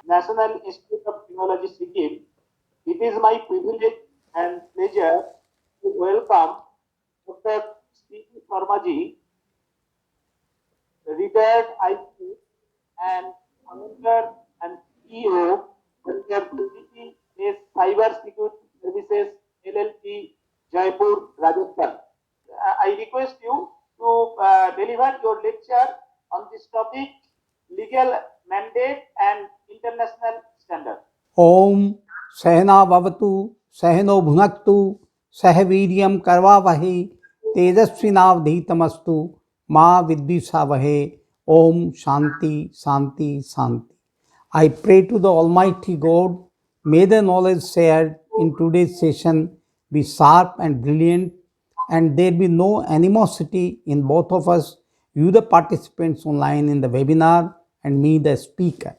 National Institute of Technology, Sikkim. It is my privilege and pleasure to welcome Dr. C.P. Sharmaji, retired IT and founder and CEO under CPS Cyber Security Services LLP, Jaipur, Rajasthan. I request you to deliver your lecture on this topic, legal mandate and international standard. ओम सहनावतु सहनो भुनक्तु सह वीर्यं करवावहै तेजस्विनावधीतमस्तु माँ विद्विषावहै. Om Shanti Shanti Shanti. I pray to the Almighty God, may the knowledge shared in today's session be sharp and brilliant, and there be no animosity in both of us, you the participants online in the webinar and me the speaker.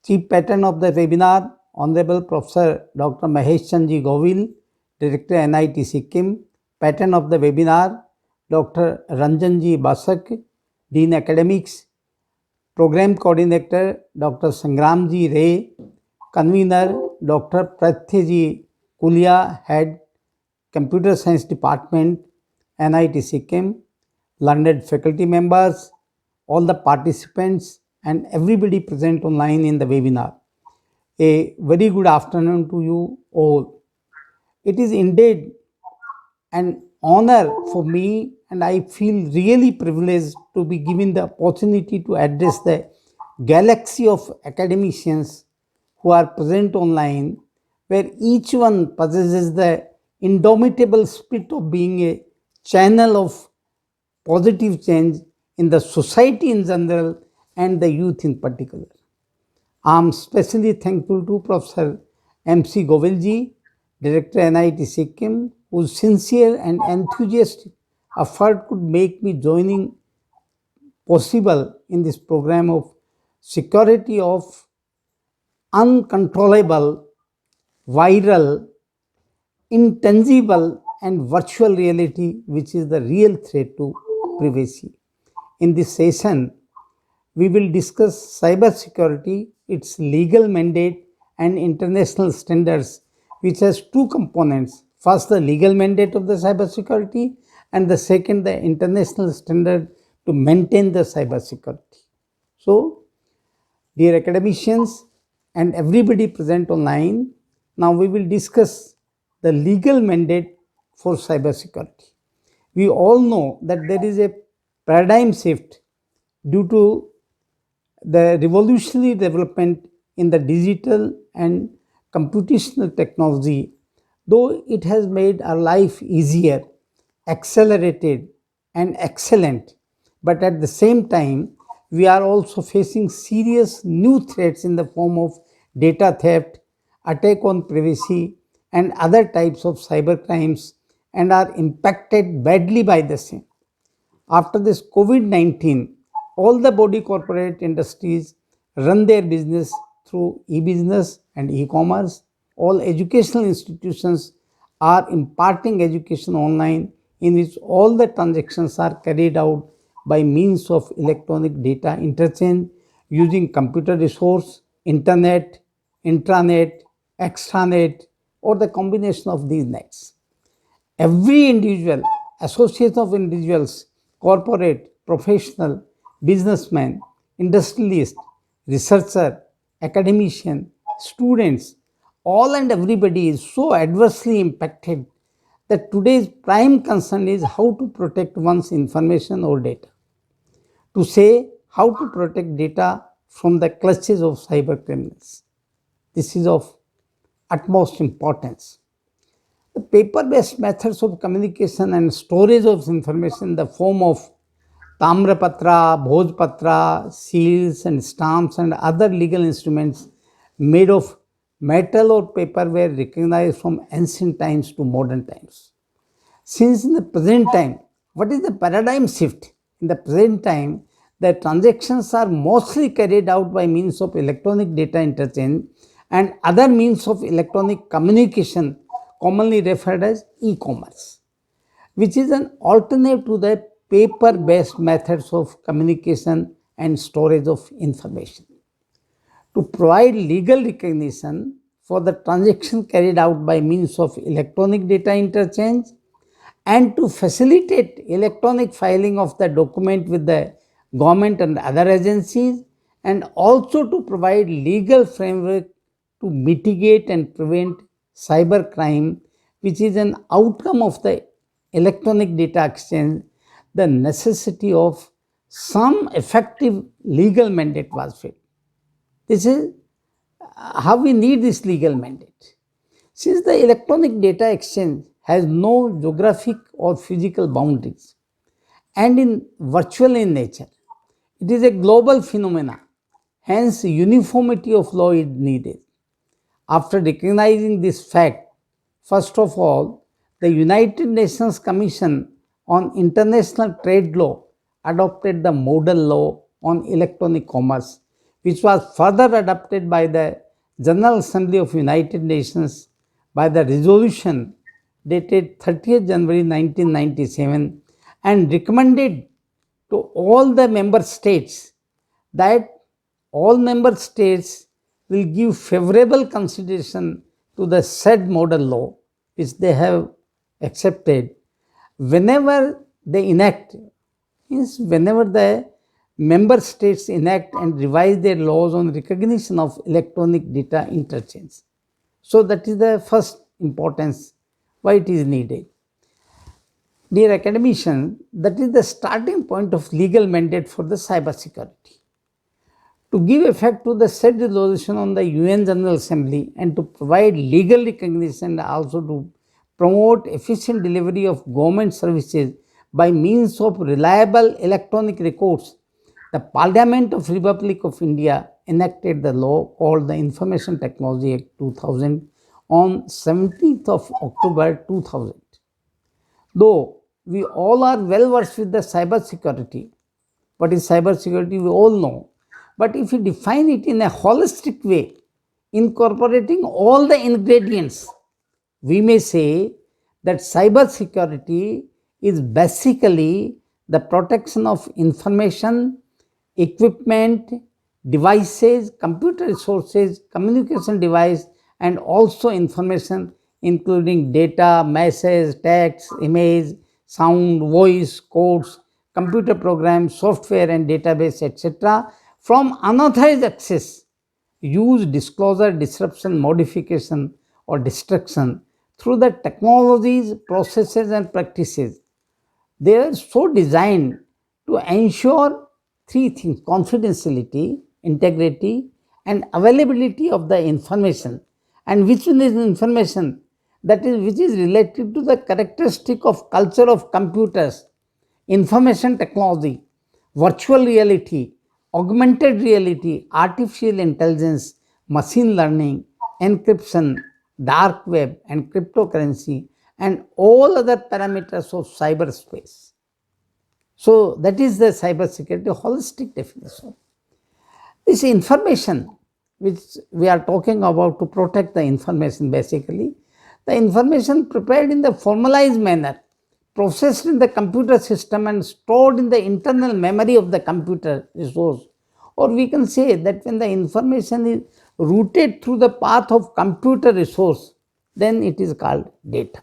Chief Patron of the webinar, Honorable Professor Dr. Mahesh Chandji Govil, Director NIT Sikkim. Patron of the webinar, Dr. Ranjanji Basak, Dean Academics. Program Coordinator, Dr. Sangramji Ray. Convener, Dr. Prathyaji Kulia, Head, Computer Science Department, NIT Sikkim. Learned faculty members, all the participants, and everybody present online in the webinar. A very good afternoon to you all. It is indeed an honor for me, and I feel really privileged to be given the opportunity to address the galaxy of academicians who are present online, where each one possesses the indomitable spirit of being a channel of positive change in the society in general and the youth in particular. I am especially thankful to Professor M.C. Govilji, Director NIT Sikkim, whose sincere and enthusiastic effort could make me joining possible in this program of security of uncontrollable, viral, intangible and virtual reality, which is the real threat to privacy. In this session, we will discuss cybersecurity, its legal mandate, and international standards, which has two components. First, the legal mandate of the cybersecurity, and the second, the international standard to maintain the cybersecurity. So, dear academicians and everybody present online, now we will discuss the legal mandate for cybersecurity. We all know that there is a paradigm shift due to the revolutionary development in the digital and computational technology, though it has made our life easier, accelerated, and excellent, but at the same time, we are also facing serious new threats in the form of data theft, attack on privacy, and other types of cyber crimes, and are impacted badly by the same. After this COVID-19, all the body corporate industries run their business through e-business and e-commerce. All educational institutions are imparting education online, in which all the transactions are carried out by means of electronic data interchange using computer resource, internet, intranet, extranet, or the combination of these nets. Every individual, association of individuals, corporate, professional, businessman, industrialist, researcher, academician, students, all and everybody is so adversely impacted that today's prime concern is how to protect one's information or data. To say how to protect data from the clutches of cyber criminals. This is of utmost importance. The paper-based methods of communication and storage of information in the form of Tamrapatra, Bhojpatra, seals and stamps and other legal instruments made of metal or paper were recognized from ancient times to modern times. Since in the present time, what is the paradigm shift? In the present time, the transactions are mostly carried out by means of electronic data interchange and other means of electronic communication, commonly referred as e-commerce, which is an alternative to the paper-based methods of communication and storage of information. to provide legal recognition for the transaction carried out by means of electronic data interchange and to facilitate electronic filing of the document with the government and other agencies, and also to provide legal framework to mitigate and prevent cybercrime, which is an outcome of the electronic data exchange. The necessity of some effective legal mandate was felt. This is how we need this legal mandate. Since the electronic data exchange has no geographic or physical boundaries and in virtual in nature, it is a global phenomena. Hence, uniformity of law is needed. After recognizing this fact, first of all, the United Nations Commission on International Trade Law adopted the model law on electronic commerce, which was further adopted by the General Assembly of United Nations by the resolution dated 30th January 1997 and recommended to all the member states that all member states will give favorable consideration to the said model law which they have accepted whenever they enact, means whenever the member states enact and revise their laws on recognition of electronic data interchange. So that is the first importance why it is needed. Dear academicians, that is the starting point of legal mandate for the cyber security. To give effect to the said resolution on the UN General Assembly and to provide legal recognition and also to promote efficient delivery of government services by means of reliable electronic records, the Parliament of Republic of India enacted the law called the Information Technology Act 2000 on 17th of October 2000. Though we all are well versed with the cyber security, what is cyber security we all know, but if we define it in a holistic way, incorporating all the ingredients, we may say that cyber security is basically the protection of information, equipment, devices, computer resources, communication device, and also information including data, message, text, image, sound, voice, codes, computer programs, software and database, etc. from unauthorized access, use, disclosure, disruption, modification, or destruction through the technologies, processes, and practices. They are so designed to ensure three things: confidentiality, integrity, and availability of the information. And which one is information? That is, which is related to the characteristic of culture of computers, information technology, virtual reality, augmented reality, artificial intelligence, machine learning, encryption, dark web, and cryptocurrency, and all other parameters of cyberspace. So, that is the cybersecurity holistic definition. This information, which we are talking about to protect the information basically, the information prepared in the formalized manner, processed in the computer system and stored in the internal memory of the computer resource. Or we can say that when the information is routed through the path of computer resource, then it is called data.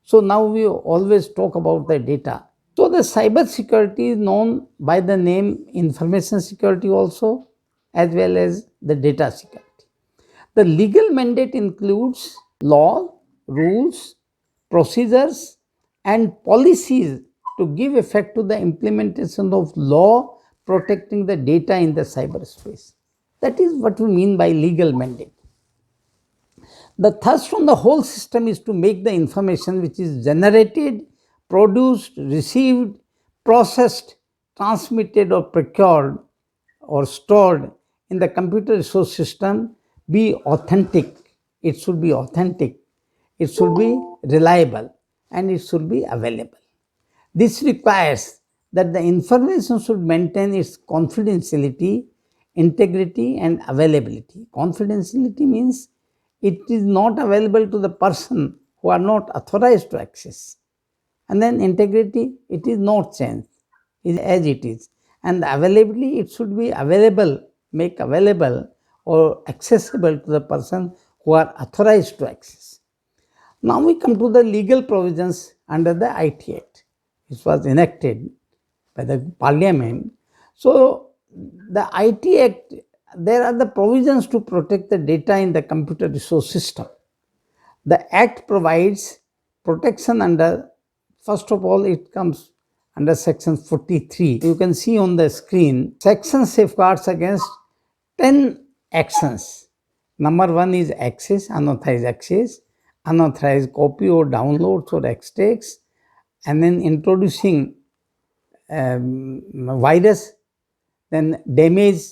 So now we always talk about the data. So the cyber security is known by the name information security also, as well as the data security. The legal mandate includes law, rules, procedures, and policies to give effect to the implementation of law protecting the data in the cyberspace. That is what we mean by legal mandate. The thrust from the whole system is to make the information which is generated, produced, received, processed, transmitted, or procured or stored in the computer resource system be authentic. It should be authentic, it should be reliable, and it should be available. This requires that the information should maintain its confidentiality, integrity, and availability. Confidentiality means it is not available to the person who are not authorized to access. And then integrity, it is not changed, it is as it is. And the availability, it should be available, make available or accessible to the person who are authorized to access. Now we come to the legal provisions under the IT Act, which was enacted by the Parliament. So, the IT Act, there are the provisions to protect the data in the computer resource system. The Act provides protection under, first of all, it comes under section 43. You can see on the screen, section safeguards against 10 actions. Number one is access, unauthorized copy or downloads or extracts, and then introducing virus, then damage,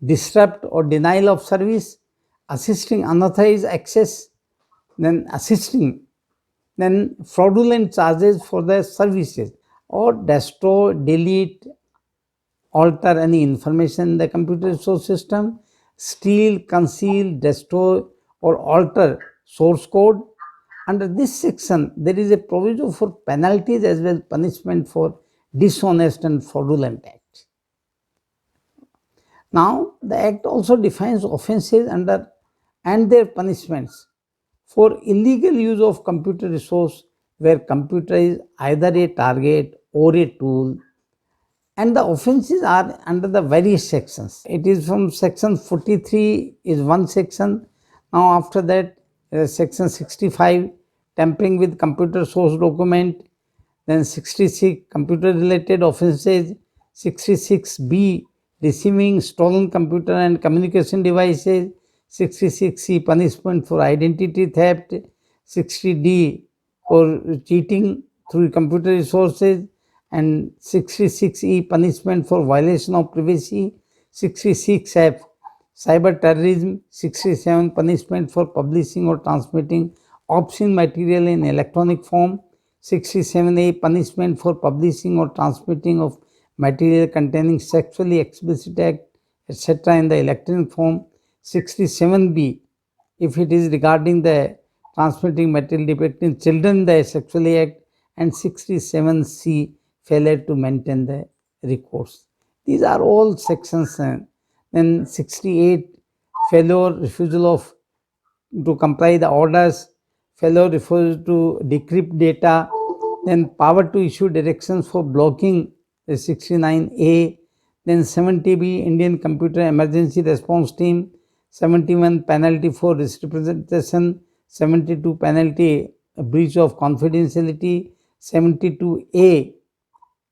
disrupt or denial of service, assisting unauthorized access, then fraudulent charges for the services, or destroy, delete, alter any information in the computer resource system, steal, conceal, destroy, or alter source code. Under this section, there is a provision for penalties as well as punishment for dishonest and fraudulent acts. Now, the Act also defines offences under and their punishments for illegal use of computer resource where computer is either a target or a tool, and the offences are under the various sections. It is from section 43 is one section. Now after that, section 65, tampering with computer source document, then 66, computer related offences, 66B, receiving stolen computer and communication devices, 66C, punishment for identity theft, 60D, for cheating through computer resources, and 66E, punishment for violation of privacy, 66F, cyber terrorism, 67, punishment for publishing or transmitting obscene material in electronic form, 67A, punishment for publishing or transmitting of material containing sexually explicit act, etc. in the electronic form, 67B, if it is regarding the transmitting material depicting children the sexually act, and 67C, failure to maintain the recourse. These are all sections. Then 68, failure, refusal of to comply the orders, failure, refusal to decrypt data, then power to issue directions for blocking, 69A, then 70B, Indian Computer Emergency Response Team, 71, penalty for misrepresentation, 72, penalty breach of confidentiality, 72A,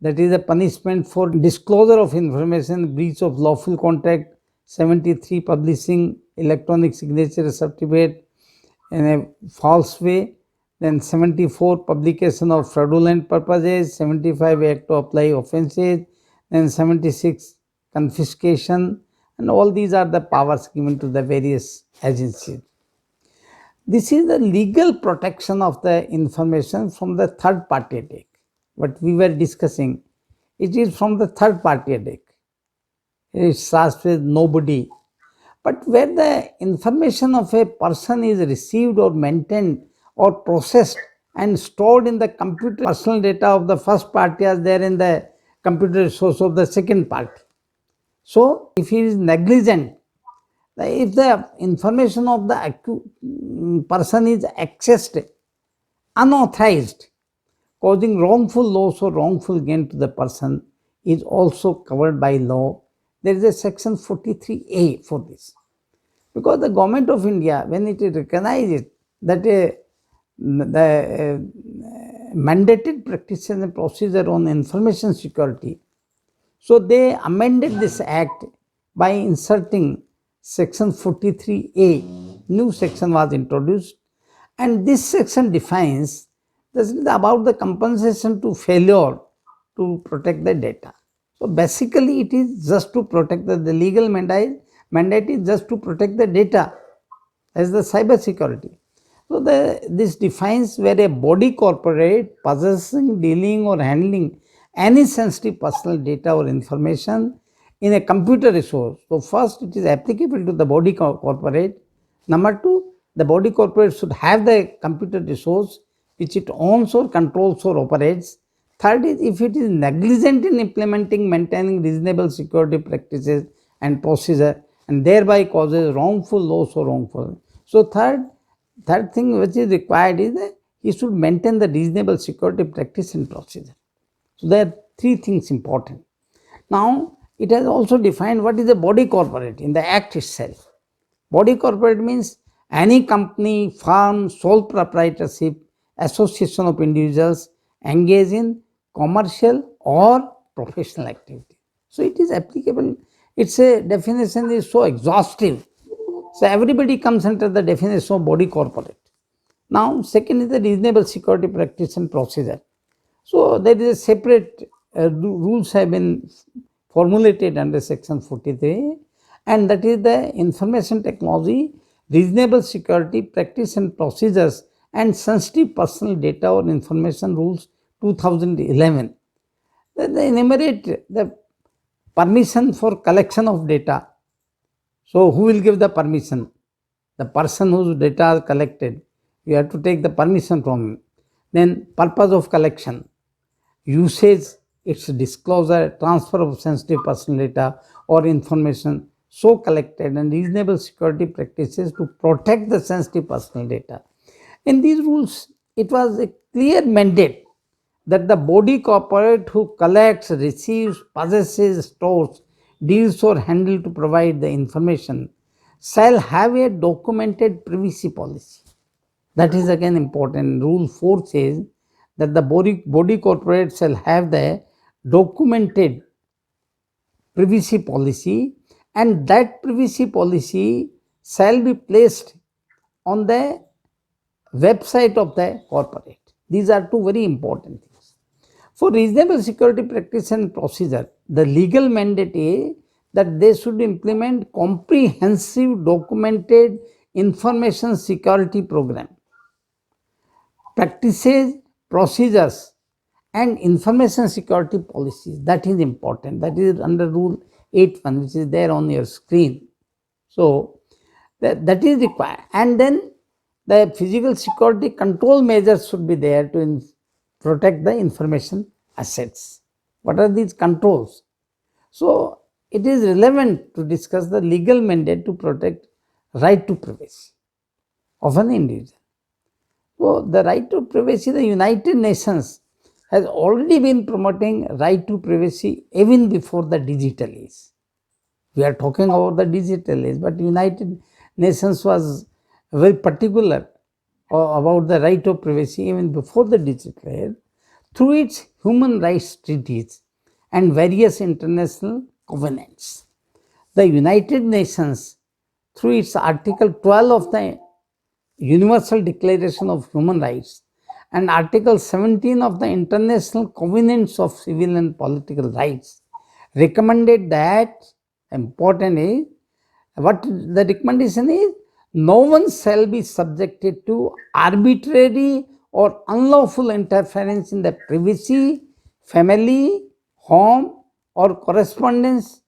that is a punishment for disclosure of information, breach of lawful contract, 73, publishing electronic signature certificate in a false way, then 74, publication of fraudulent purposes, 75, act to apply offences, then 76, confiscation, and all these are the powers given to the various agencies. This is the legal protection of the information from the third party attack. What we were discussing, it is from the third party attack. It starts with nobody. But where the information of a person is received or maintained or processed and stored in the computer, personal data of the first party are there in the computer resource of the second party. So, if he is negligent, if the information of the person is accessed unauthorized, causing wrongful loss or wrongful gain to the person, is also covered by law. There is a section 43A for this. Because the government of India, when it recognizes that the mandated practices and procedure on information security, so they amended this act by inserting section 43A. New section was introduced, and this section defines this is about the compensation to failure to protect the data. So basically it is just to protect the legal mandate is just to protect the data as the cyber security. So this defines where a body corporate possessing, dealing or handling any sensitive personal data or information in a computer resource. So first it is applicable to the body corporate. Number two, the body corporate should have the computer resource which it owns or controls or operates. Third is if it is negligent in implementing, maintaining reasonable security practices and procedure and thereby causes wrongful loss or wrongful. So third thing which is required is that he should maintain the reasonable security practice and procedure. So there are three things important. Now it has also defined what is a body corporate in the act itself. Body corporate means any company, firm, sole proprietorship, association of individuals engage in commercial or professional activity. So it is applicable. Its a definition is so exhaustive. So everybody comes under the definition of body corporate. Now, second is the reasonable security practice and procedure. So there is a separate rules have been formulated under section 43, and that is the information technology, reasonable security practice and procedures, and sensitive personal data or information rules 2011. They enumerate the permission for collection of data. So who will give the permission? The person whose data are collected, you have to take the permission from him. Then purpose of collection, usage, its disclosure, transfer of sensitive personal data or information so collected, and reasonable security practices to protect the sensitive personal data. In these rules, it was a clear mandate that the body corporate who collects, receives, possesses, stores, deals or handle to provide the information shall have a documented privacy policy. That is again important. Rule 4 says that the body corporate shall have the documented privacy policy, and that privacy policy shall be placed on the website of the corporate. These are two very important things. For reasonable security practice and procedure, the legal mandate is that they should implement comprehensive documented information security program, practices, procedures, and information security policies. That is important. That is under Rule 8.1, which is there on your screen. So that is required. And then the physical security control measures should be there to protect the information assets. What are these controls? So it is relevant to discuss the legal mandate to protect right to privacy of an individual. So the right to privacy, the United Nations has already been promoting right to privacy even before the digital age. We are talking about the digital age, but United Nations was very particular about the right of privacy even before the digital age through its human rights treaties and various international covenants. The United Nations, through its Article 12 of the Universal Declaration of Human Rights and Article 17 of the International Covenants of Civil and Political Rights, recommended that, important is, what the recommendation is, no one shall be subjected to arbitrary or unlawful interference in the privacy, family, home, or correspondence,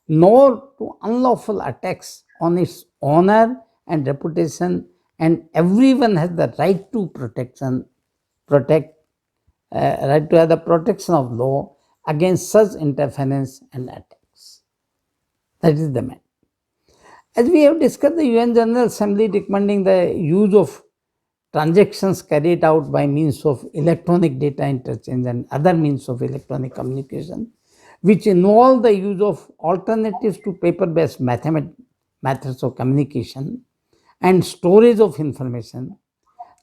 nor to unlawful attacks on its honor and reputation, and everyone has the right to right to have the protection of law against such interference and attacks. That is the matter. As we have discussed, the UN General Assembly recommending the use of transactions carried out by means of electronic data interchange and other means of electronic communication, which involve the use of alternatives to paper-based methods of communication and storage of information.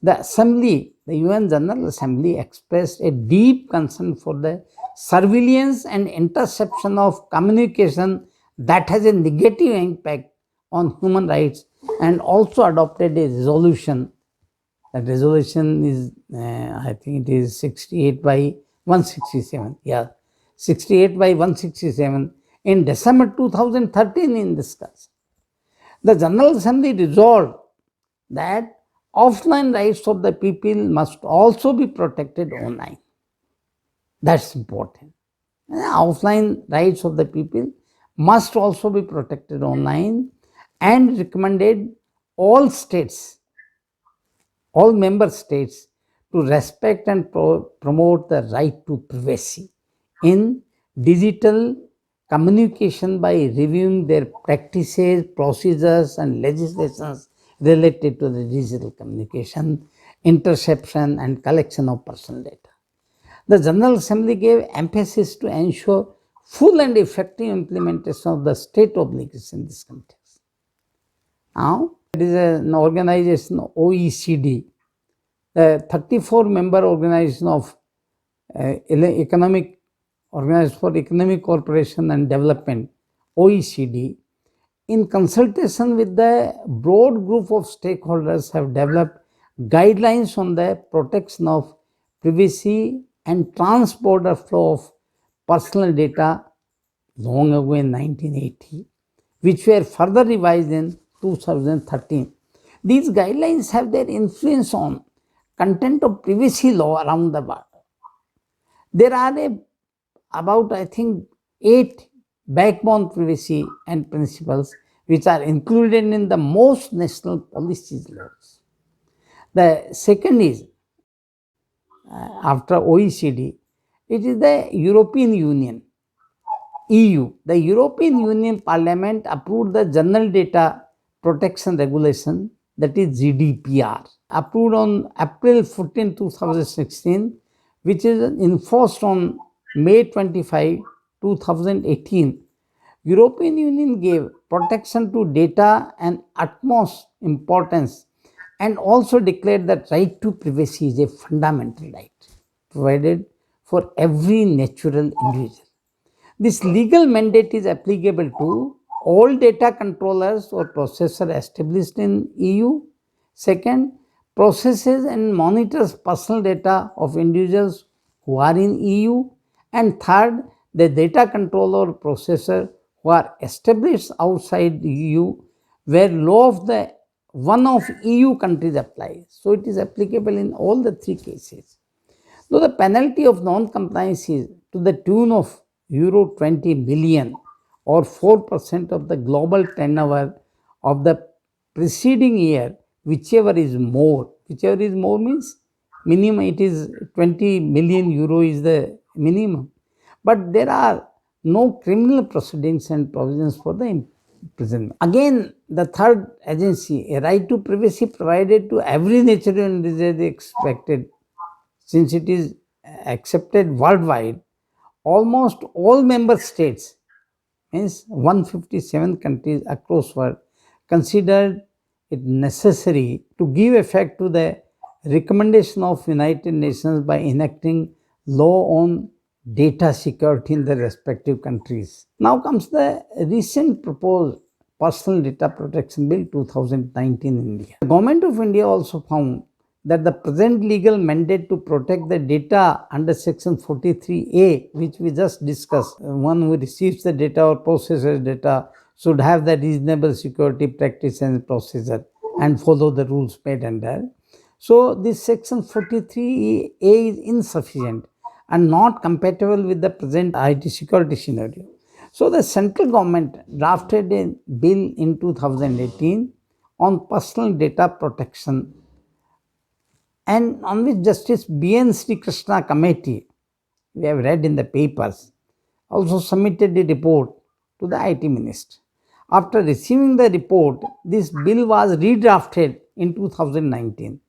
The UN General Assembly expressed a deep concern for the surveillance and interception of communication that has a negative impact on human rights, and also adopted a resolution. That resolution is, I think it is 68 by 167. Yeah, 68 by 167 in December 2013 in this case. The General Assembly resolved that offline rights of the people must also be protected online. That's important. Offline rights of the people must also be protected online, and recommended all states, all member states, to respect and promote the right to privacy in digital communication by reviewing their practices, procedures, and legislations related to the digital communication, interception, and collection of personal data. The General Assembly gave emphasis to ensure full and effective implementation of the state obligation in this context. Now, it is an organization, OECD, the 34-member organization of Organized for Economic Cooperation and Development, OECD, in consultation with the broad group of stakeholders, have developed guidelines on the protection of privacy and transborder flow of personal data long ago in 1980, which were further revised in 2013. These guidelines have their influence on content of privacy law around the world. There are about, I think, 8 backbone privacy and principles which are included in the most national policies laws. The second is, after OECD, it is the European Union, EU. The European Union Parliament approved the General Data Protection Regulation, that is GDPR, approved on April 14, 2016, which is enforced on May 25, 2018. European Union gave protection to data an utmost importance and also declared that right to privacy is a fundamental right provided for every natural individual. This legal mandate is applicable to all data controllers or processors established in EU. Second, processes and monitors personal data of individuals who are in EU. And third, the data controller or processor who are established outside the EU where law of the one of EU countries applies. So it is applicable in all the 3 cases. Though the penalty of non-compliance is to the tune of euro 20 million or 4% of the global turnover of the preceding year, whichever is more means minimum, it is 20 million euro is the minimum. But there are no criminal proceedings and provisions for the imprisonment. Again, the third agency, a right to privacy provided to every natural individual is expected, since it is accepted worldwide. Almost all member states, means 157 countries across world, considered it necessary to give effect to the recommendation of United Nations by enacting law on data security in the respective countries. Now comes the recent proposed Personal Data Protection Bill 2019 in India. The Government of India also found that the present legal mandate to protect the data under Section 43A, which we just discussed, one who receives the data or processes data should have the reasonable security practice and procedure and follow the rules made under. So this Section 43A is insufficient and not compatible with the present IT security scenario. So the central government drafted a bill in 2018 on personal data protection, and on which Justice B.N. Sri Krishna committee, we have read in the papers, also submitted a report to the IT minister. After receiving the report, this bill was redrafted in 2019,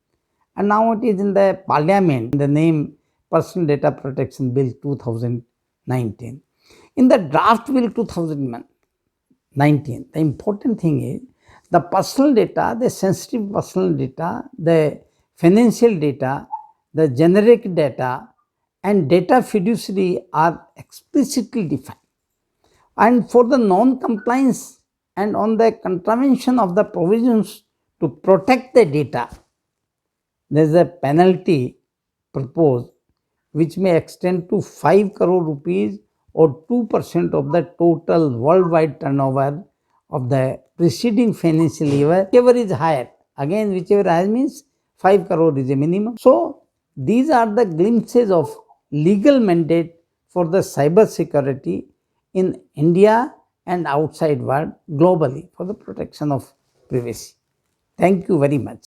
and now it is in the parliament, the name Personal Data Protection Bill 2019. In the draft bill 2019, the important thing is the personal data, the sensitive personal data, the financial data, the generic data, and data fiduciary are explicitly defined. And for the non-compliance and on the contravention of the provisions to protect the data, there is a penalty proposed which may extend to 5 crore rupees or 2% of the total worldwide turnover of the preceding financial year, whichever is higher. Again, whichever higher means 5 crore is a minimum. So these are the glimpses of legal mandate for the cyber security in India and outside world globally for the protection of privacy. Thank you very much.